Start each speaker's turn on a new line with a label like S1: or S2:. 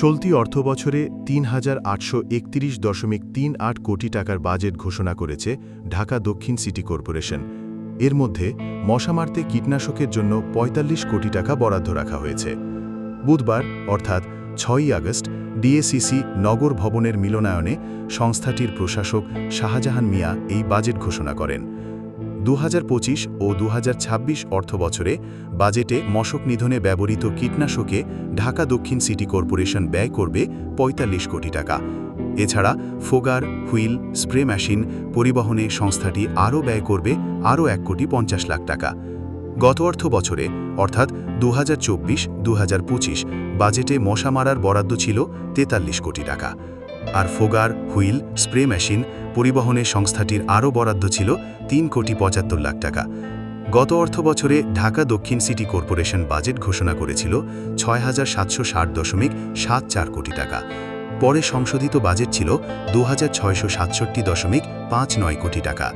S1: চলতি অর্থবছরে ৩,৮৩১.৩৮ কোটি টাকার বাজেট ঘোষণা করেছে ঢাকা দক্ষিণ সিটি কর্পোরেশন। এর মধ্যে মশা মারতে কীটনাশকের জন্য ৪৫ কোটি টাকা বরাদ্দ রাখা হয়েছে। বুধবার অর্থাৎ ৬ই আগস্ট ডিএসসিসি নগর ভবনের মিলনায়নে সংস্থাটির প্রশাসক শাহজাহান মিয়া এই বাজেট ঘোষণা করেন। ২০২৫ ও ২০২৬ অর্থবছরে বাজেটে মশক নিধনে ব্যবহৃত কীটনাশকে ঢাকা দক্ষিণ সিটি কর্পোরেশন ব্যয় করবে ৪৫ কোটি টাকা। এছাড়া ফোগার, হুইল, স্প্রে মেশিন পরিবহনে সংস্থাটি আরও ব্যয় করবে আরও ১,৫০ লাখ টাকা। গত অর্থ বছরে অর্থাৎ ২০২৪-২০২৫ বাজেটে মশা মারার বরাদ্দ ছিল ৪৩ কোটি টাকা। আর ফোগার, হুইল, স্প্রে মেশিন পরিবহনে সংস্থাটির আরও বরাদ্দ ছিল ৩,৭৫ লাখ টাকা। গত অর্থ বছরে ঢাকা দক্ষিণ সিটি কর্পোরেশন বাজেট ঘোষণা করেছিল ৬,৭৬০.৭৪ কোটি টাকা। পরে সংশোধিত বাজেট ছিল ২,৬৬৭.৫৯ কোটি টাকা।